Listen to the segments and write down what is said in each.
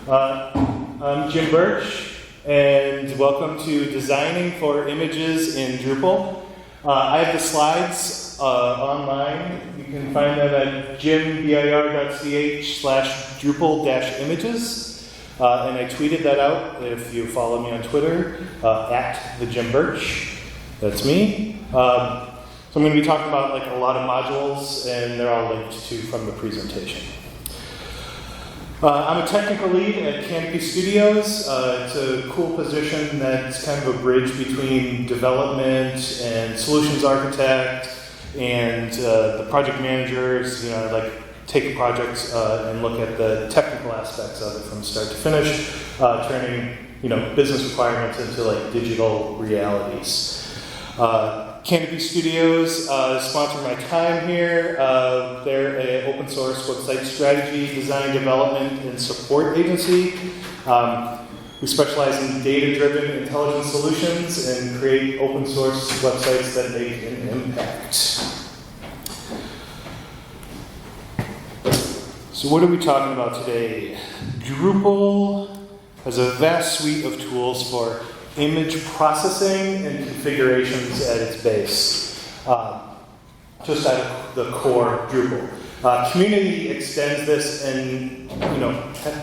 I'm Jim Birch, and welcome to Designing for Images in Drupal. I have the slides online. You can find them at jimbir.ch/Drupal-images. And I tweeted that out if you follow me on Twitter, at the Jim Birch. That's me. So I'm going to be talking about a lot of modules, and they're all linked to from the presentation. I'm a technical lead at Canopy Studios. It's a cool position that's kind of a bridge between development and solutions architect and the project managers. I take a project and look at the technical aspects of it from start to finish, turning business requirements into digital realities. Canopy Studios sponsor my time here. They're an open source website strategy, design, development, and support agency. We specialize in data-driven intelligence solutions and create open source websites that make an impact. So what are we talking about today? Drupal has a vast suite of tools for image processing and configurations at its base, just at the core Drupal. Community extends this and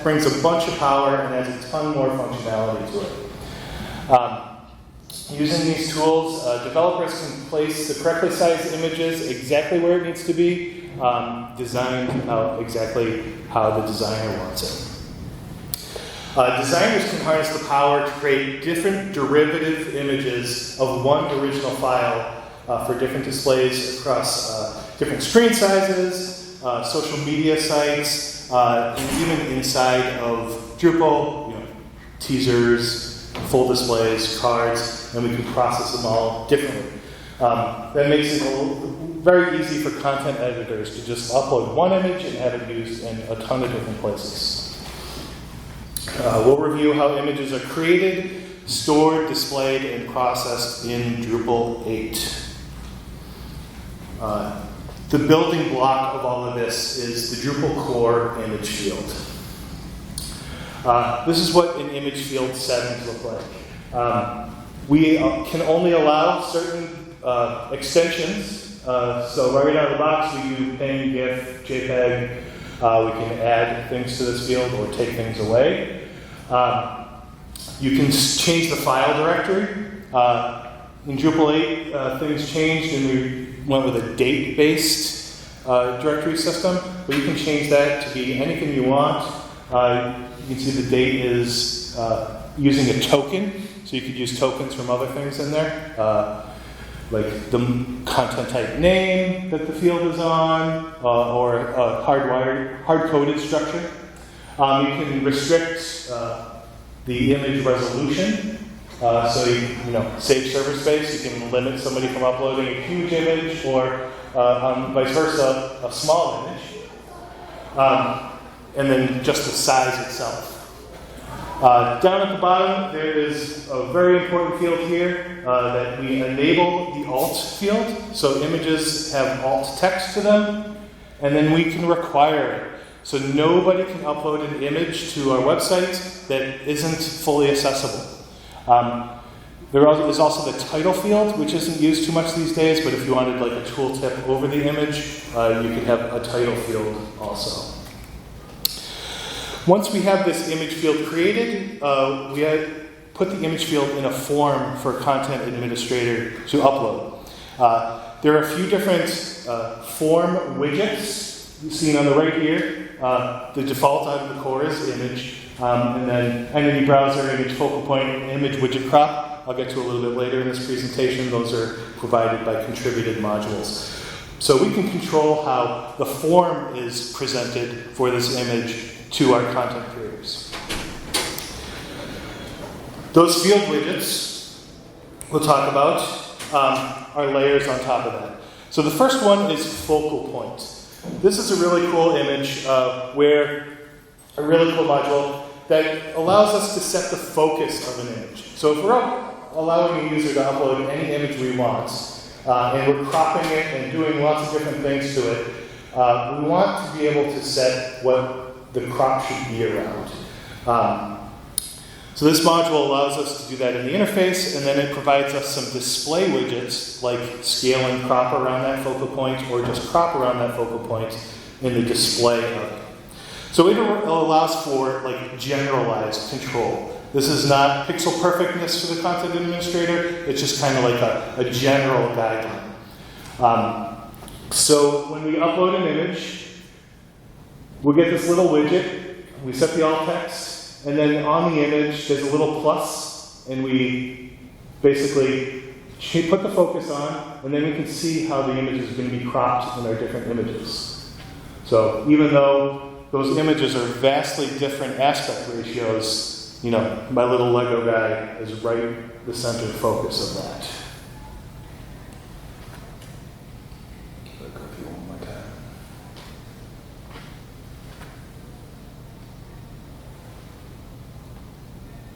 brings a bunch of power and adds a ton more functionality to it. Using these tools, developers can place the correctly sized images exactly where it needs to be, designed out exactly how the designer wants it. Designers can harness the power to create different derivative images of one original file for different displays across different screen sizes, social media sites, and even inside of Drupal, teasers, full displays, cards, and we can process them all differently. That makes it very easy for content editors to just upload one image and have it used in a ton of different places. We'll review how images are created, stored, displayed, and processed in Drupal 8. The building block of all of this is the Drupal core image field. This is what an image field settings look like. We can only allow certain extensions. So right out of the box, we do PNG, GIF, JPEG. We can add things to this field or take things away. You can change the file directory. In Drupal 8, things changed and we went with a date-based directory system. But you can change that to be anything you want. You can see the date is using a token. So you could use tokens from other things in there. Like the content type name that the field is on, or a hard-coded structure. You can restrict the image resolution. So you save server space. You can limit somebody from uploading a huge image, or vice versa, a small image. And then just the size itself. Down at the bottom, there is a very important field here that we enable the alt field. So images have alt text to them, and then we can require it. So nobody can upload an image to our website that isn't fully accessible. There is also the title field, which isn't used too much these days, but if you wanted a tooltip over the image, you could have a title field also. Once we have this image field created, we put the image field in a form for a content administrator to upload. There are a few different form widgets seen on the right here. The default out of the core is image, and then entity browser, image focal point, image widget crop. I'll get to a little bit later in this presentation. Those are provided by contributed modules. So we can control how the form is presented for this image to our content creators. Those field widgets we'll talk about are layers on top of that. So the first one is focal point. This is a really cool image where a really cool module that allows us to set the focus of an image. So if we're allowing a user to upload any image we want, and we're cropping it and doing lots of different things to it, we want to be able to set what the crop should be around. So this module allows us to do that in the interface, and then it provides us some display widgets like scale and crop around that focal point, or just crop around that focal point in the display of it. So it allows for like generalized control. This is not pixel perfectness for the content administrator. It's just kind of like a general guideline. So when we upload an image, we'll get this little widget. We set the alt text, and then on the image there's a little plus, and we basically put the focus on, and then we can see how the image is going to be cropped in our different images. So even though those images are vastly different aspect ratios, you know, my little Lego guy is right the center focus of that. I'll go through one more time.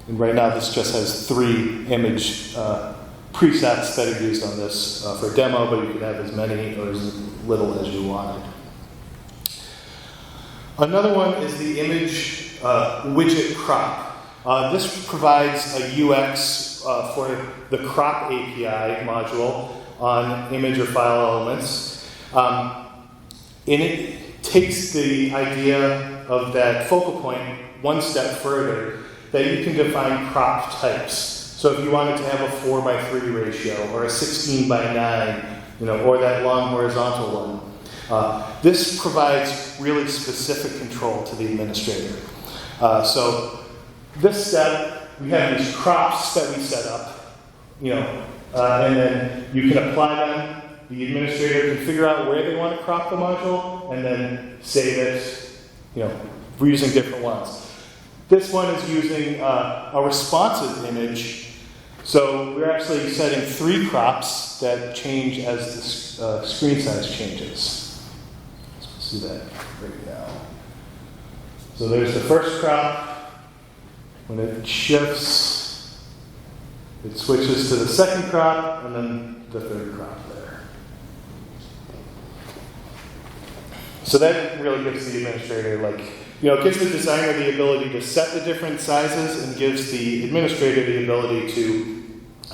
And right now this just has 3 image presets that are used on this for demo, but you can have as many or as little as you wanted. Another one is the image widget crop. This provides a UX for the crop API module on image or file elements. And it takes the idea of that focal point one step further, that you can define crop types. So if you wanted to have a 4:3 ratio, or a 16:9, you know, or that long horizontal one, this provides really specific control to the administrator. So this step, we have these crops that we set up, you know, and then you can apply them. The administrator can figure out where they want to crop the module, and then save it. You know, we're using different ones. This one is using a responsive image. So we're actually setting 3 crops that change as the screen size changes. Let's see that right now. So there's the first crop. When it shifts, it switches to the second crop, and then the third crop there. So that really gives the administrator, like, you know, it gives the designer the ability to set the different sizes, and gives the administrator the ability to,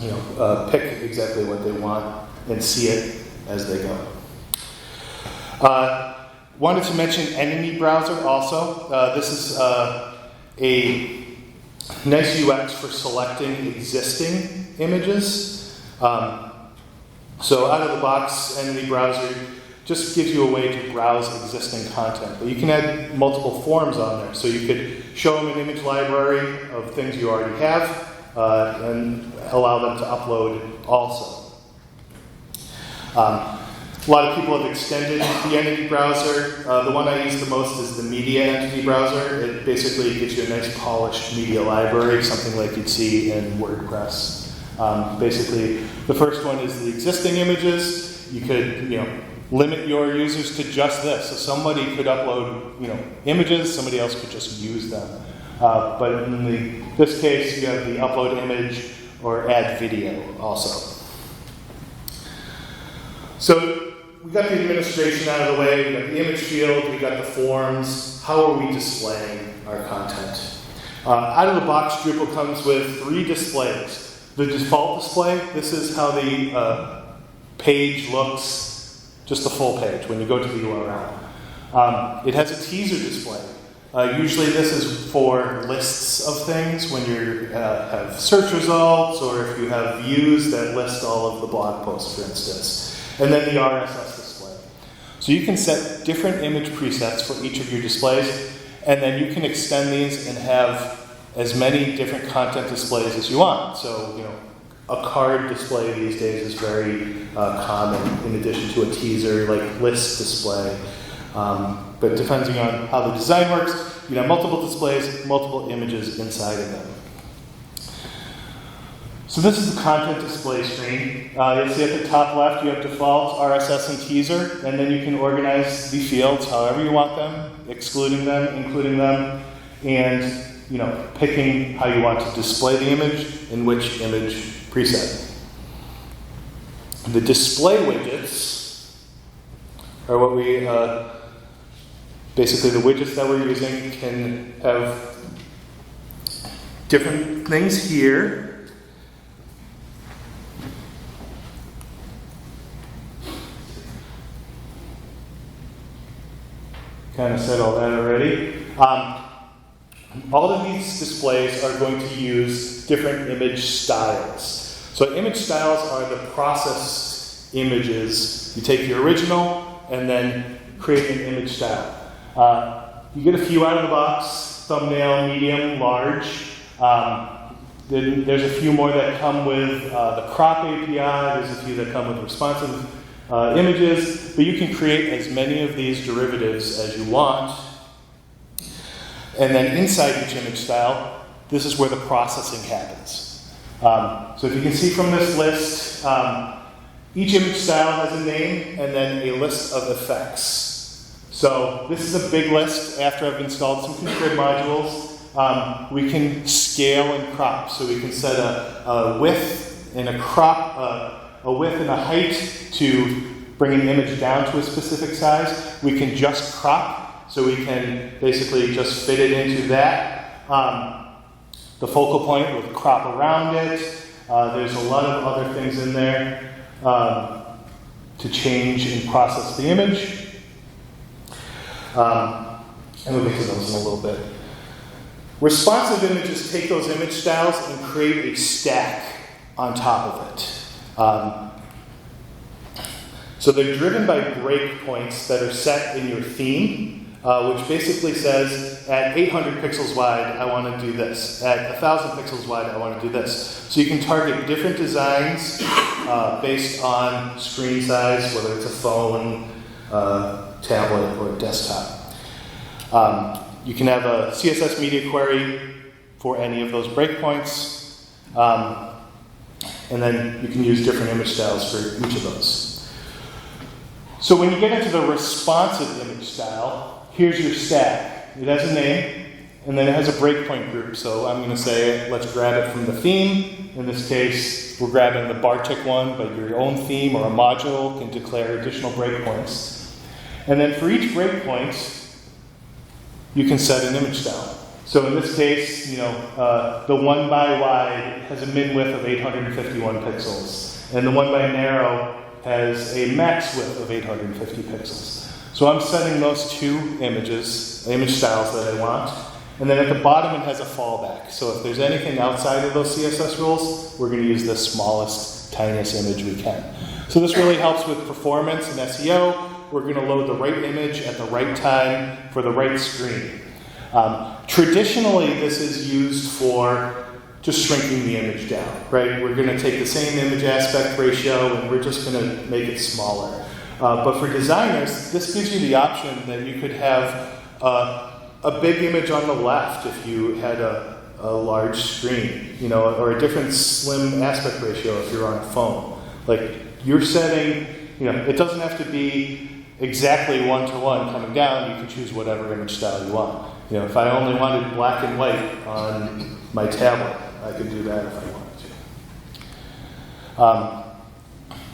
you know, pick exactly what they want and see it as they go. Wanted to mention Entity Browser also. This is a nice UX for selecting existing images. So out of the box, Entity Browser just gives you a way to browse existing content. But you can add multiple forms on there. So you could show them an image library of things you already have, and allow them to upload also. A lot of people have extended the Entity Browser. The one I use the most is the Media Entity Browser. It basically gives you a nice polished media library, something like you'd see in WordPress. Basically, the first one is the existing images. You could, you know, limit your users to just this. So somebody could upload, you know, images. Somebody else could just use them. But in this case, you have the upload image or add video also. So we got the administration out of the way, we got the image field, we got the forms. How are we displaying our content? Out of the box, Drupal comes with 3 displays. The default display, this is how the page looks, just the full page when you go to the URL. It has a teaser display. Usually this is for lists of things when you have search results, or if you have views that list all of the blog posts, for instance. And then the RSS display. So you can set different image presets for each of your displays, and then you can extend these and have as many different content displays as you want. So, you know, a card display these days is very common, in addition to a teaser, like list display. But depending on how the design works, you have multiple displays, multiple images inside of them. So this is the content display screen. You'll see at the top left you have default, RSS, and teaser, and then you can organize the fields however you want them, excluding them, including them, and, you know, picking how you want to display the image in which image preset. The display widgets are what we basically the widgets that we're using can have different things here. Kind of said all that already. All of these displays are going to use different image styles. So image styles are the processed images. You take your original and then create an image style. You get a few out of the box: thumbnail, medium, large. Then there's a few more that come with the crop API. There's a few that come with responsive images, but you can create as many of these derivatives as you want. And then inside each image style, this is where the processing happens. So if you can see from this list, each image style has a name and then a list of effects. So this is a big list. After I've installed some contrib modules, we can scale and crop. So we can set a width and a crop, a width and a height to bring an image down to a specific size. We can just crop, so we can basically just fit it into that. The focal point with crop around it. There's a lot of other things in there to change and process the image. And we'll get to those in a little bit. Responsive images take those image styles and create a stack on top of it. So they're driven by breakpoints that are set in your theme, which basically says at 800 pixels wide, I want to do this. At 1,000 pixels wide, I want to do this. So you can target different designs based on screen size, whether it's a phone, tablet, or desktop. You can have a CSS media query for any of those breakpoints, and then you can use different image styles for each of those. So when you get into the responsive image style, here's your stack. It has a name, and then it has a breakpoint group. So I'm going to say, let's grab it from the theme. In this case, we're grabbing the Bartik one, but your own theme or a module can declare additional breakpoints. And then for each breakpoint, you can set an image style. So in this case, the 1 by wide has a min width of 851 pixels, and the 1 by narrow has a max width of 850 pixels. So I'm setting those two image styles that I want. And then at the bottom, it has a fallback. So if there's anything outside of those CSS rules, we're going to use the smallest, tiniest image we can. So this really helps with performance and SEO. We're going to load the right image at the right time for the right screen. Traditionally, this is used for just shrinking the image down, right? We're going to take the same image aspect ratio and we're just going to make it smaller. But for designers, this gives you the option that you could have a big image on the left if you had a large screen, or a different slim aspect ratio if you're on a phone. Like you're setting, it doesn't have to be exactly 1-to-1 coming down. You can choose whatever image style you want. If I only wanted black and white on my tablet, I could do that if I wanted to.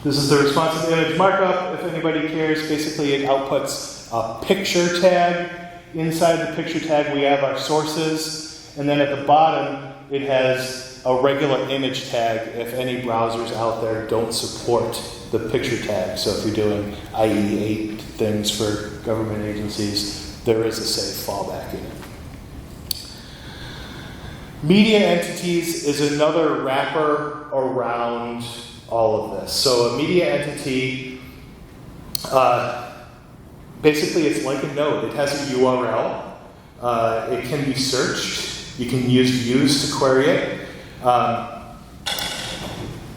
This is the responsive image markup. If anybody cares, basically it outputs a picture tag. Inside the picture tag, we have our sources. And then at the bottom, it has a regular image tag if any browsers out there don't support the picture tag. So if you're doing IE8 things for government agencies, there is a safe fallback in it. Media entities is another wrapper around all of this. So a media entity, basically it's like a node. It has a URL. It can be searched. You can use views to query it. And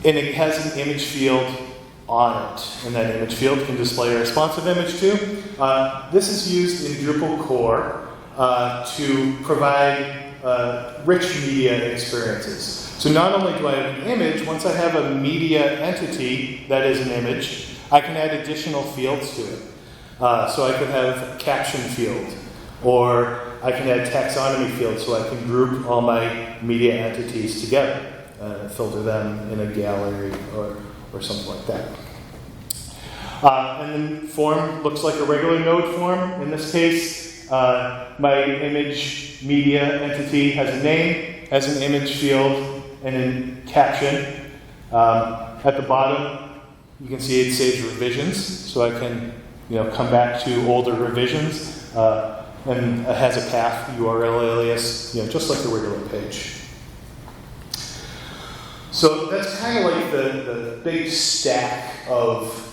it has an image field on it. And that image field can display a responsive image too. This is used in Drupal core to provide rich media experiences. So not only do I have an image, once I have a media entity that is an image, I can add additional fields to it. So I could have a caption field, or I can add taxonomy fields so I can group all my media entities together, filter them in a gallery or something like that. And then form looks like a regular node form. In this case, my image media entity has a name, has an image field and a caption. At the bottom, you can see it saves revisions, so I can come back to older revisions, and it has a path URL alias, just like the regular page. So that's kind of like the big stack of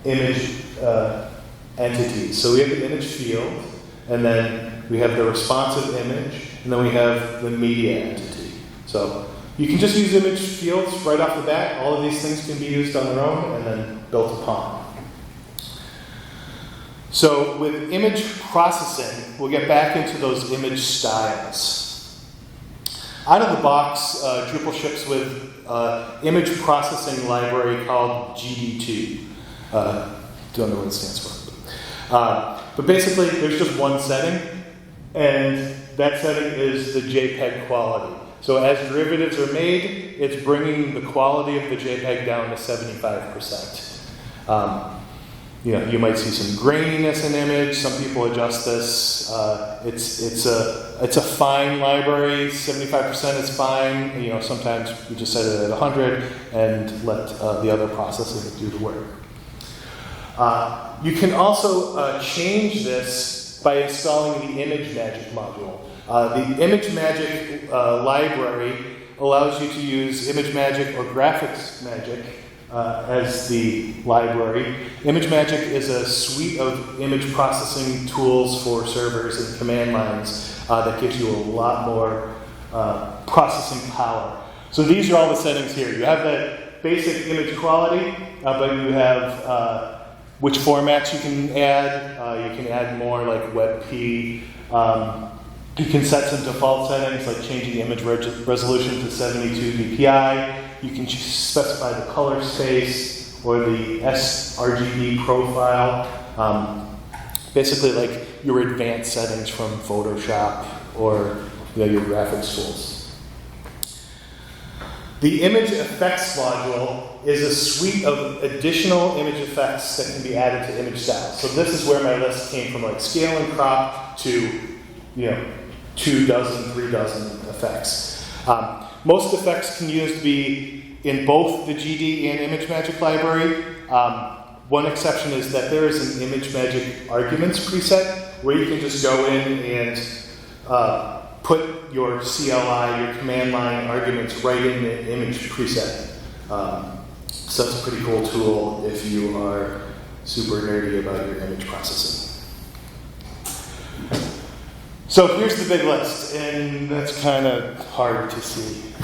image entities. So we have the image field, and then we have the responsive image, and then we have the media entity. So you can just use image fields right off the bat. All of these things can be used on their own and then built upon. So with image processing, we'll get back into those image styles. Out of the box, Drupal ships with image processing library called GD2. Don't know what it stands for. But basically, there's just one setting, and that setting is the JPEG quality. So as derivatives are made, it's bringing the quality of the JPEG down to 75%. You might see some graininess in image. Some people adjust this. It's a fine library. 75% is fine. Sometimes we just set it at 100 and let the other processing do the work. You can also change this by installing the ImageMagick module. The ImageMagick library allows you to use ImageMagick or Graphicsmagick as the library. ImageMagick is a suite of image processing tools for servers and command lines that gives you a lot more processing power. So these are all the settings here. You have that basic image quality, but you have which formats you can add. You can add more like WebP. You can set some default settings like changing image resolution to 72 dpi. You can specify the color space or the sRGB profile. Basically like your advanced settings from Photoshop or your graphics tools. The Image Effects module is a suite of additional image effects that can be added to image styles. So this is where my list came from, like scale and crop to 2 dozen, 3 dozen effects. Most effects can use to be in both the GD and ImageMagick library. One exception is that there is an ImageMagick arguments preset where you can just go in and put your CLI, your command line arguments right in the image preset. So that's a pretty cool tool if you are super nerdy about your image processing. So here's the big list, and that's kind of hard to see.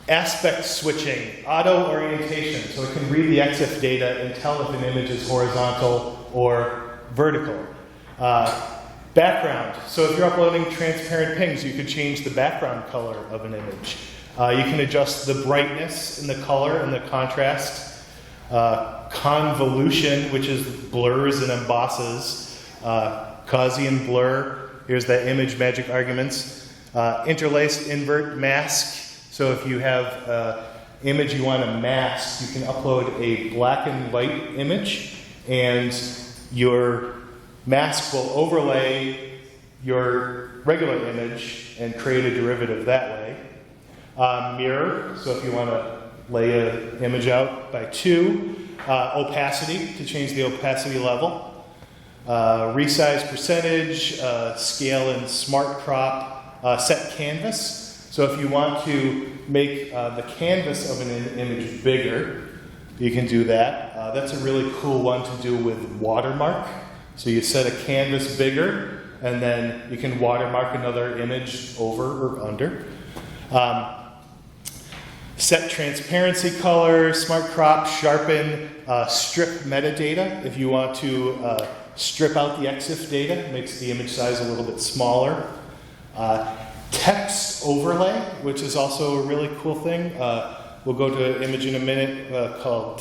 Aspect switching, auto orientation, so it can read the EXIF data and tell if an image is horizontal or vertical. Background, so if you're uploading transparent pings, you could change the background color of an image. You can adjust the brightness and the color and the contrast. Convolution, which is blurs and embosses. Gaussian blur, here's the ImageMagick arguments. Interlaced invert mask, so if you have an image you want to mask, you can upload a black and white image, and your mask will overlay your regular image and create a derivative that way. Mirror, so if you want to lay an image out by 2. Opacity, to change the opacity level. Resize percentage, scale and smart crop. Set canvas, so if you want to make the canvas of an image bigger, you can do that. That's a really cool one to do with watermark. So you set a canvas bigger, and then you can watermark another image over or under. Set transparency color, smart crop, sharpen, strip metadata. If you want to strip out the EXIF data, makes the image size a little bit smaller. Text overlay, which is also a really cool thing. We'll go to an image in a minute called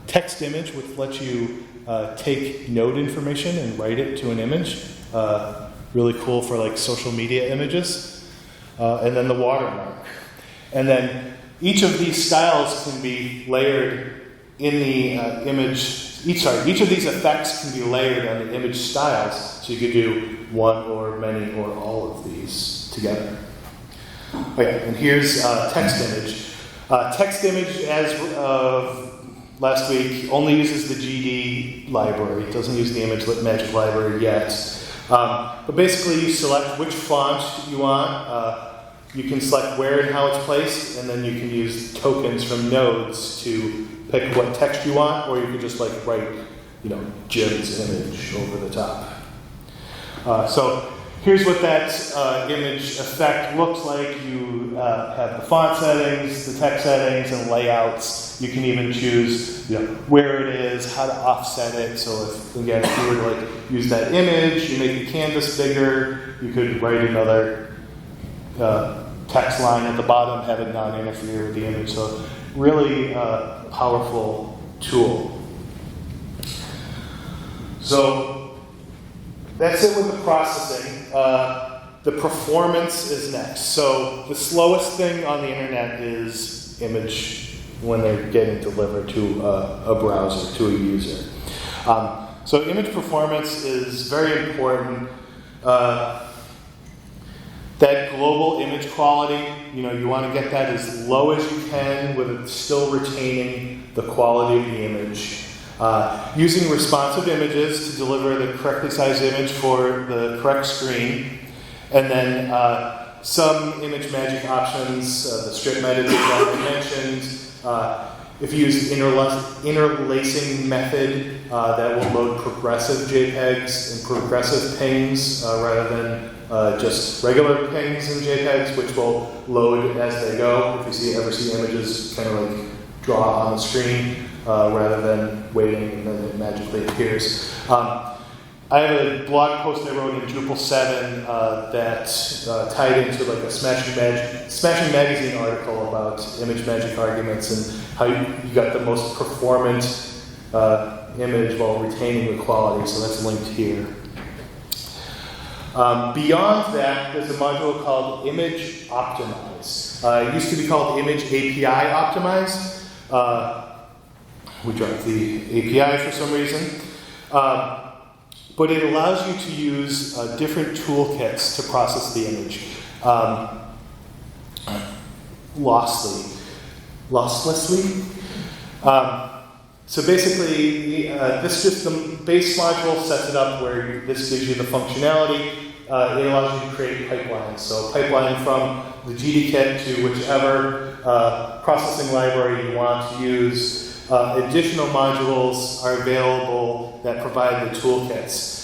Textimage, which lets you take node information and write it to an image. Really cool for like social media images. And then the watermark. And then each of these styles can be layered in the image each of these effects can be layered on the image styles, so you could do one or many or all of these together. Okay, and here's Textimage. Textimage, as of last week, only uses the GD library. It doesn't use the ImageMagick library yet. But basically, you select which font you want. You can select where and how it's placed, and then you can use tokens from nodes to pick what text you want, or you could just like write, Jim's image over the top. So here's what that image effect looks like. You have the font settings, the text settings, and layouts. You can even choose where it is, how to offset it. So if you were to use that image, you make the canvas bigger, you could write another text line at the bottom, have it not interfere with the image. So really powerful tool. So that's it with the processing. The performance is next. So the slowest thing on the internet is image when they're getting delivered to a browser, to a user. So image performance is very important. That global image quality, you want to get that as low as you can with it still retaining the quality of the image. Using responsive images to deliver the correctly sized image for the correct screen. And then some ImageMagick options, the strip meta that I mentioned. If you use the interlacing method, that will load progressive JPEGs and progressive pings rather than just regular pings in JPEGs, which will load as they go. If you ever see images kind of draw on the screen rather than waiting and then it magically appears. I have a blog post I wrote in Drupal 7 that tied into a Smashing Magazine article about ImageMagick arguments and how you got the most performant image while retaining the quality. So that's linked here. Beyond that, there's a module called Image Optimize. It used to be called Image API Optimize. We dropped the API for some reason. But it allows you to use different toolkits to process the image losslessly. So basically, the base module sets it up where this gives you the functionality. It allows you to create pipelines. So pipeline from the GD kit to whichever processing library you want to use. Additional modules are available that provide the toolkits.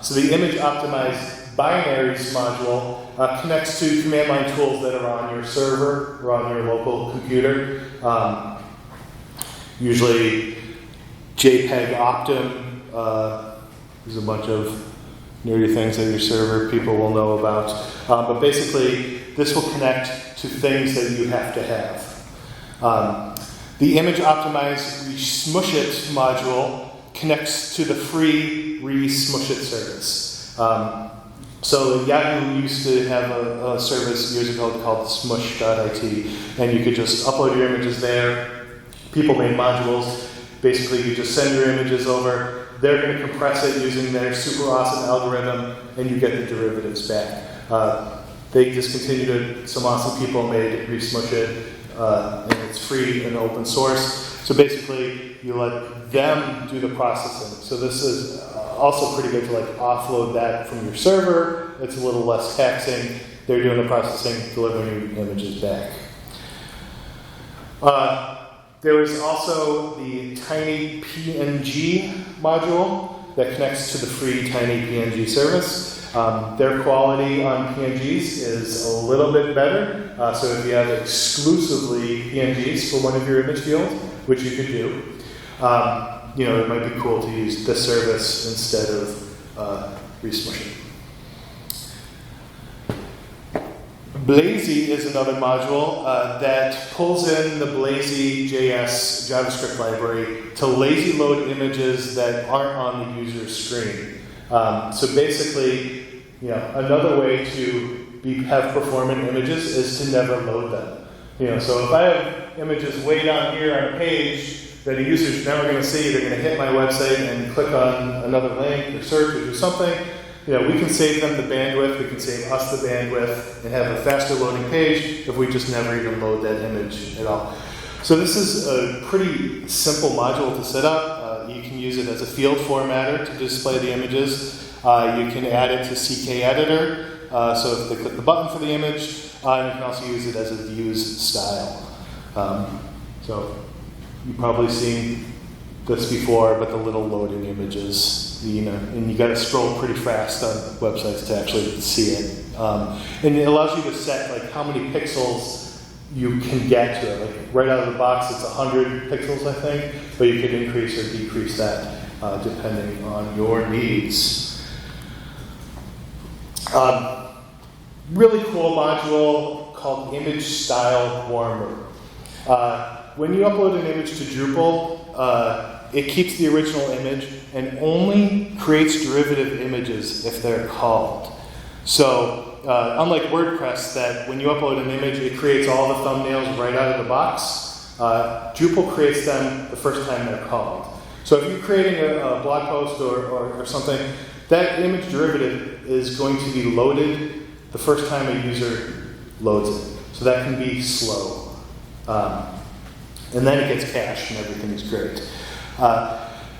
So the Image Optimized Binaries module connects to command line tools that are on your server or on your local computer. Usually JPEG Optim. There's a bunch of nerdy things that your server people will know about. But basically, this will connect to things that you have to have. The Image Optimized Resmushit module connects to the free Resmushit service. So Yahoo used to have a service years ago called smush.it, and you could just upload your images there. People made modules. Basically, you just send your images over. They're going to compress it using their super awesome algorithm, and you get the derivatives back. They discontinued it. Some awesome people made Resmushit. And it's free and open source. So basically, you let them do the processing. So this is also pretty good to offload that from your server. It's a little less taxing. They're doing the processing, delivering your images back. There is also the Tiny PNG module that connects to the free Tiny PNG service. Their quality on PNGs is a little bit better. So if you have exclusively PNGs for one of your image fields, which you could do, it might be cool to use this service instead of Resmushing. Blazy is another module that pulls in the Blazy.js JavaScript library to lazy load images that aren't on the user's screen. So basically, another way to have performant images is to never load them. So if I have images way down here on a page that a user's never going to see. They're going to hit my website and click on another link or search or do something. We can save them the bandwidth, we can save us the bandwidth, and have a faster loading page if we just never even load that image at all. So this is a pretty simple module to set up. You can use it as a field formatter to display the images. You can add it to CK Editor, so if they click the button for the image, and you can also use it as a views style. So you've probably seen this before, but the little loading images, and you got to scroll pretty fast on websites to actually see it. And it allows you to set like how many pixels you can get to it. Like right out of the box, it's 100 pixels, I think, but you could increase or decrease that depending on your needs. Really cool module called Image Style Warmer. When you upload an image to Drupal, it keeps the original image and only creates derivative images if they're called. So, unlike WordPress, that when you upload an image, it creates all the thumbnails right out of the box, Drupal creates them the first time they're called. So if you're creating a blog post or something, that image derivative is going to be loaded the first time a user loads it. So that can be slow. And then it gets cached and everything is great.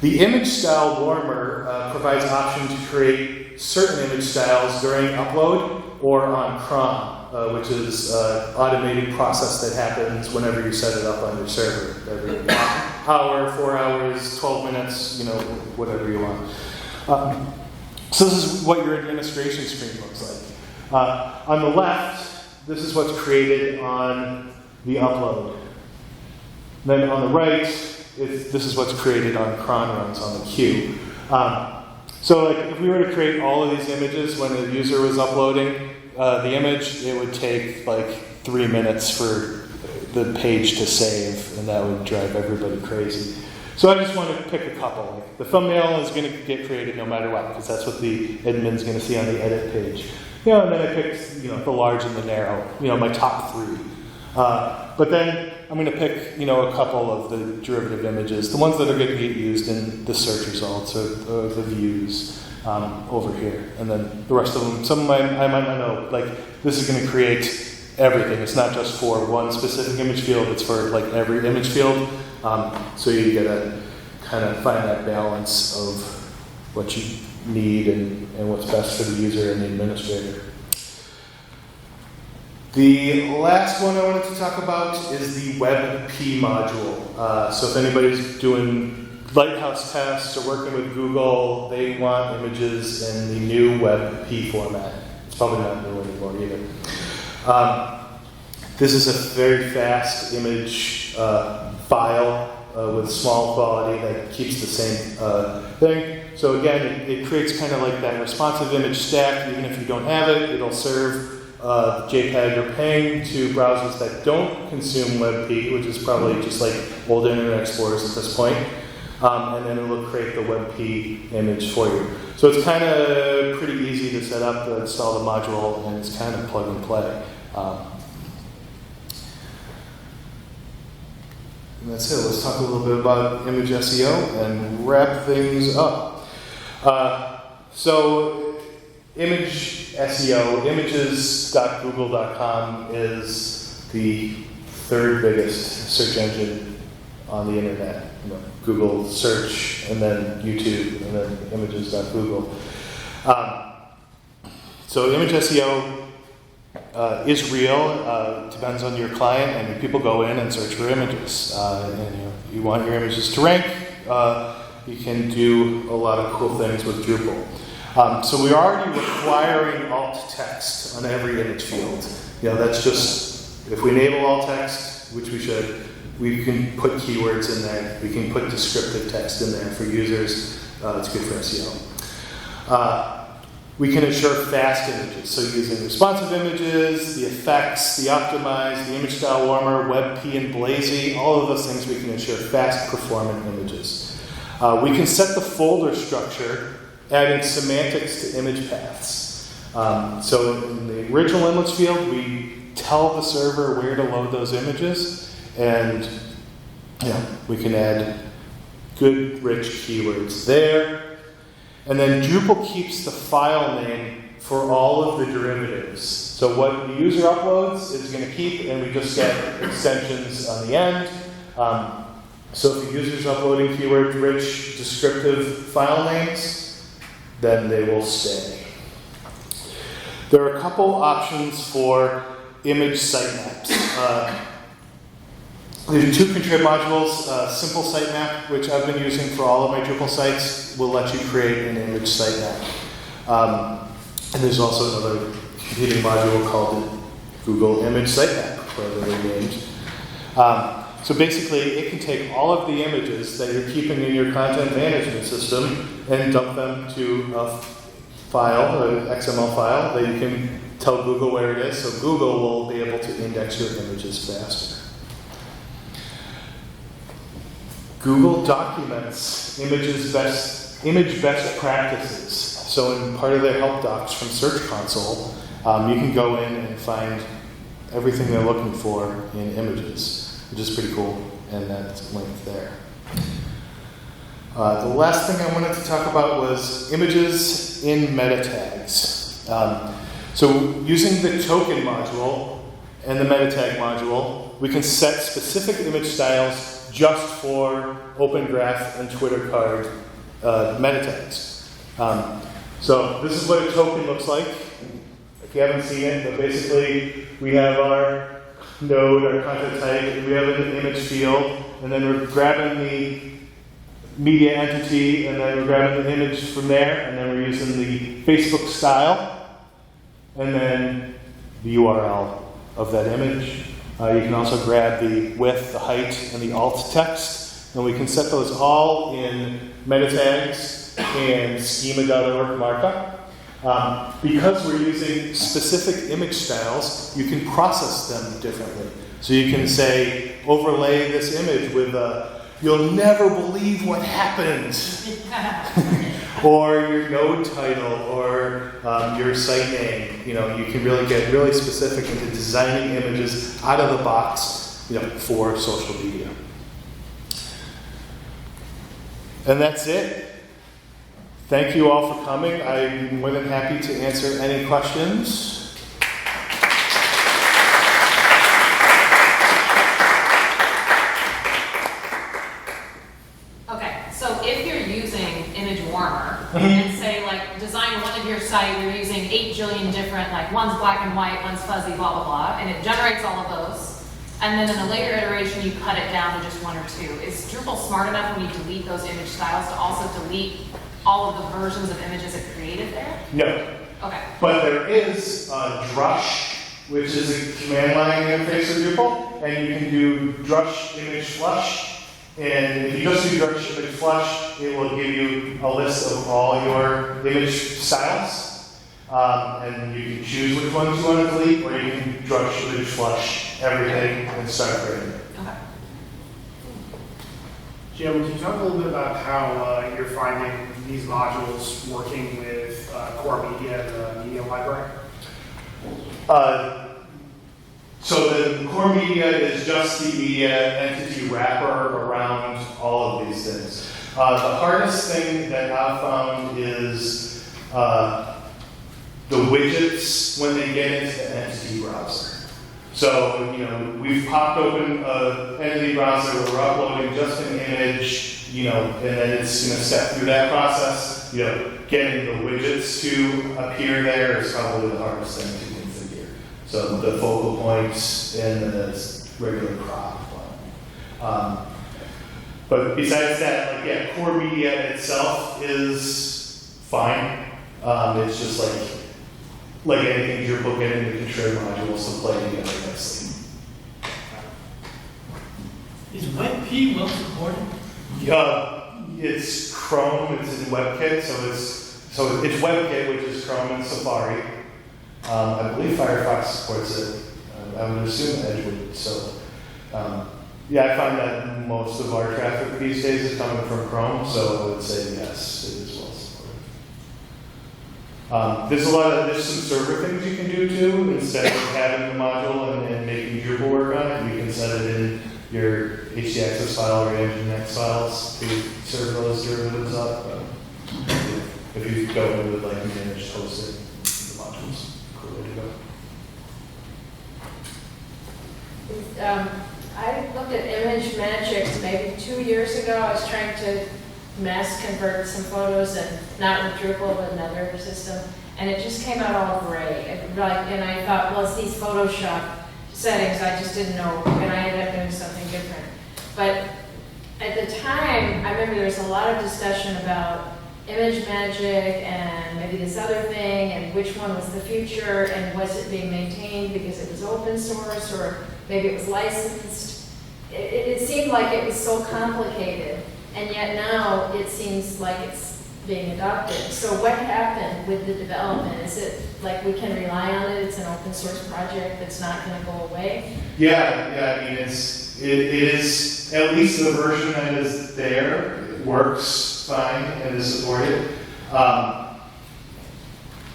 The image style warmer provides option to create certain image styles during upload or on cron, which is an automated process that happens whenever you set it up on your server. Every hour, 4 hours, 12 minutes, whatever you want. So this is what your administration screen looks like. On the left, this is what's created on the upload. Then on the right, this is what's created on cron runs on the queue. So like, if we were to create all of these images when the user was uploading the image, it would take like 3 minutes for the page to save, and that would drive everybody crazy. So I just want to pick a couple. Like, the thumbnail is going to get created no matter what, because that's what the admin's going to see on the edit page. And then I picked the large and the narrow, my top 3. But then I'm going to pick, a couple of the derivative images, the ones that are going to get used in the search results or the views over here. And then the rest of them, some of them I might not know, like this is going to create everything. It's not just for one specific image field, it's for like every image field. So you got to kind of find that balance of what you need and what's best for the user and the administrator. The last one I wanted to talk about is the WebP module. So if anybody's doing Lighthouse tests or working with Google, they want images in the new WebP format. It's probably not new anymore either. This is a very fast image file with small quality that keeps the same thing. So again, it creates kind of like that responsive image stack. Even if you don't have it, it'll serve JPEG or PNG to browsers that don't consume WebP, which is probably just like old Internet Explorers at this point. And then it will create the WebP image for you. So it's kind of pretty easy to set up, to install the module, and it's kind of plug and play. And that's it. Let's talk a little bit about image SEO and wrap things up. So image SEO, images.google.com is the third biggest search engine on the internet. Google search, and then YouTube, and then images.google. So image SEO is real. Depends on your client, and people go in and search for images. And you want your images to rank. You can do a lot of cool things with Drupal. So we're already requiring alt text on every image field. That's just, if we enable alt text, which we should, we can put keywords in there. We can put descriptive text in there for users. It's good for SEO. We can ensure fast images. So using responsive images, the effects, the optimize, the image style warmer, WebP and Blazy, all of those things we can ensure fast performant images. We can set the folder structure, adding semantics to image paths. So in the original image field, we tell the server where to load those images, and we can add good, rich keywords there. And then Drupal keeps the file name for all of the derivatives. So what the user uploads is going to keep, and we just get extensions on the end. So if the user's uploading keyword-rich descriptive file names, then they will stay. There are a couple options for image sitemaps. There's two contrib modules. Simple sitemap, which I've been using for all of my Drupal sites, will let you create an image sitemap. And there's also another competing module called the Google Image Sitemap, whatever they're named. So basically, it can take all of the images that you're keeping in your content management system and dump them to a file, an XML file, that you can tell Google where it is, so Google will be able to index your images faster. Google documents image best practices. So in part of their help docs from Search Console, you can go in and find everything they're looking for in images, which is pretty cool, and that's linked there. The last thing I wanted to talk about was images in meta tags. So using the token module and the meta tag module, we can set specific image styles just for Open Graph and Twitter card meta tags. So this is what a token looks like. If you haven't seen it, but basically we have our node, our content type, and we have an image field, and then we're grabbing the media entity, and then we're grabbing the image from there, and then we're using the Facebook style, and then the URL of that image. You can also grab the width, the height, and the alt text, and we can set those all in meta tags and schema.org markup. Because we're using specific image styles, you can process them differently. So you can say, overlay this image with a, you'll never believe what happened, or your node title, or your site name. You know, you can really get really specific into designing images out of the box, for social media. And that's it. Thank you all for coming. I'm more than happy to answer any questions. Okay, so if you're using Image Warmer and say like design one of your site, you're using 8 jillion different, like one's black and white, one's fuzzy, blah, blah, blah, and it generates all of those. And then in a later iteration, you cut it down to just one or two. Is Drupal smart enough when you delete those image styles to also delete all of the versions of images it created there? No. Okay. But there is drush, which is a command line interface for Drupal, and you can do drush image flush. And if you just do drush image flush, it will give you a list of all your image styles. And you can choose which ones you want to delete, or you can drush image flush everything and start creating. Okay. Jim, can you talk a little bit about how you're finding these modules working with core media and the media library? So the core media is just the media entity wrapper around all of these things. The hardest thing that I've found is the widgets when they get into the entity browser. So, we've popped open an entity browser where we're uploading just an image, and then it's going to step through that process. Getting the widgets to appear there is probably the hardest thing to configure. So the focal points and the regular crop one. But besides that, core media itself is fine. It's just like anything Drupal, getting the contrib modules to play together nicely. Is WebP well supported? It's Chrome. It's in WebKit, so it's WebKit, which is Chrome and Safari. I believe Firefox supports it. I would assume Edge would. So, I find that most of our traffic these days is coming from Chrome, so I would say yes, it is well supported. There's some server things you can do too. Instead of having the module and making Drupal work on it, you can set it in your htaccess file or your Nginx files to serve those derivatives up. If you go in with like managed hosting, the module's a cool way to go. I looked at ImageMagick maybe 2 years ago. I was trying to mass convert some photos, and not with Drupal, but another system, and it just came out all gray. And I thought, well, it's these Photoshop settings. I just didn't know, and I ended up doing something different. But at the time, I remember there was a lot of discussion about ImageMagick and maybe this other thing, and which one was the future, and was it being maintained because it was open source, or maybe it was licensed. It seemed like it was so complicated, and yet now it seems like it's being adopted. So what happened with the development? Is it like we can rely on it? It's an open source project that's not going to go away? Yeah, I mean, it is, at least the version that is there, it works fine and is supported.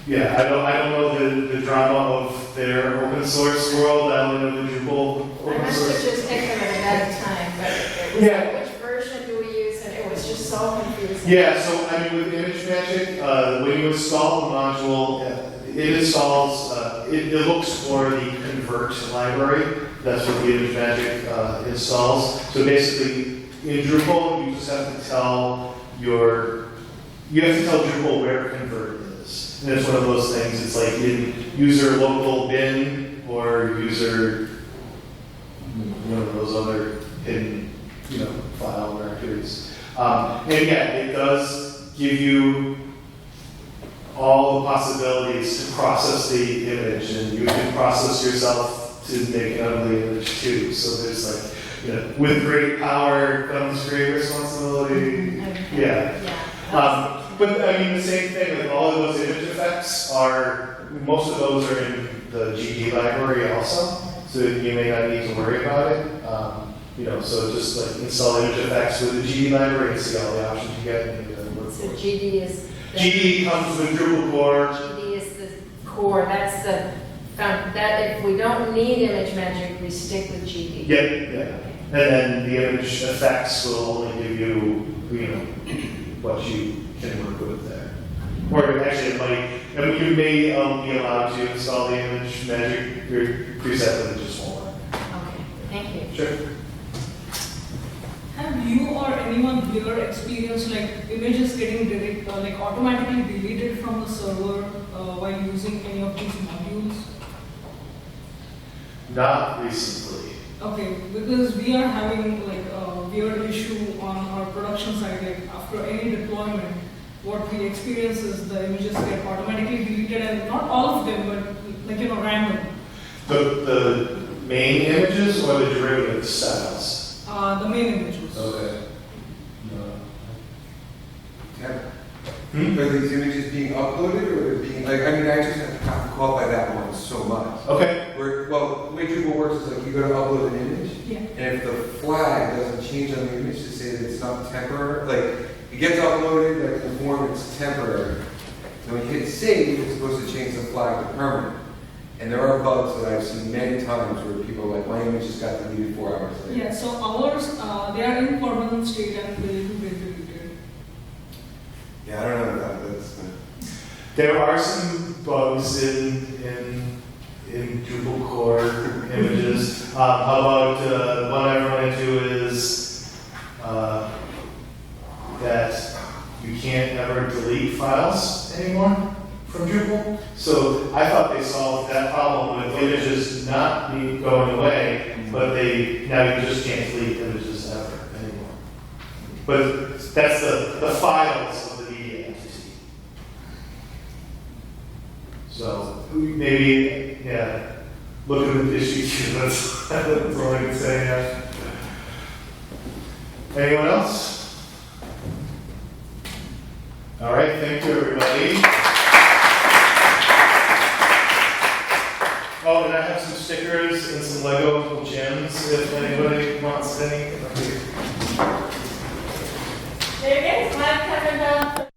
Yeah, I don't know the drama of their open source world. I only know the Drupal I open must source. have just hit them at a bad time, but it was Yeah. like, which version do we use? And it was just so confusing. Yeah, so I mean, with ImageMagick, when you install the module, it installs, it looks for the convert library. That's what the ImageMagick installs. So basically, in Drupal, you just have to tell Drupal where convert is. And it's one of those things, it's like in user local bin or user, one of those other hidden, file directories. And yeah, it does give you all the possibilities to process the image, and you can process yourself to make an ugly image too. So there's like, with great power comes great responsibility. Yeah. But I mean, the same thing, like all of those image effects most of those are in the GD library also, so you may not need to worry about it. So just like install image effects with the GD library and see all the options you get and work So for it. GD is GD comes with Drupal core. GD is the core. That's that if we don't need ImageMagick, we stick with GD. Yeah. And then the image effects will only give you, what you can work with there. Or actually, you may be allowed to install the ImageMagick preset, but it just won't work. Okay, thank you. Sure. Have you or anyone here experienced like images getting automatically deleted from the server while using any of these modules? Not recently. Okay, because we are having like a weird issue on our production side. Like after any deployment, what we experience is the images get automatically deleted, and not all of them, but random. The main images or the derivative styles? The main images. Okay. Are these images being uploaded, or they're being I just have to call by that one so much. Okay. The way Drupal works is like you go to upload an image, Yeah. and if the flag doesn't change on the image to say that it's not temporary, like it gets uploaded, like the form it's temporary. So when you hit save, it's supposed to change the flag to permanent. And there are bugs that I've seen many times where people are like, my image just got deleted 4 hours later. Yeah. So ours, they are in permanent state and they do get deleted. Yeah, I don't know about that. There are some bugs in Drupal core images. How about one I run into is that you can't ever delete files anymore from Drupal. So I thought they solved that problem with images not going away, but now you just can't delete images ever anymore. But that's the files of the media entity. So maybe, look at the issue too. That's all I can say. Anyone else? All right, thank you, everybody. Oh, and I have some stickers and some Lego gems if anybody wants any. There you go.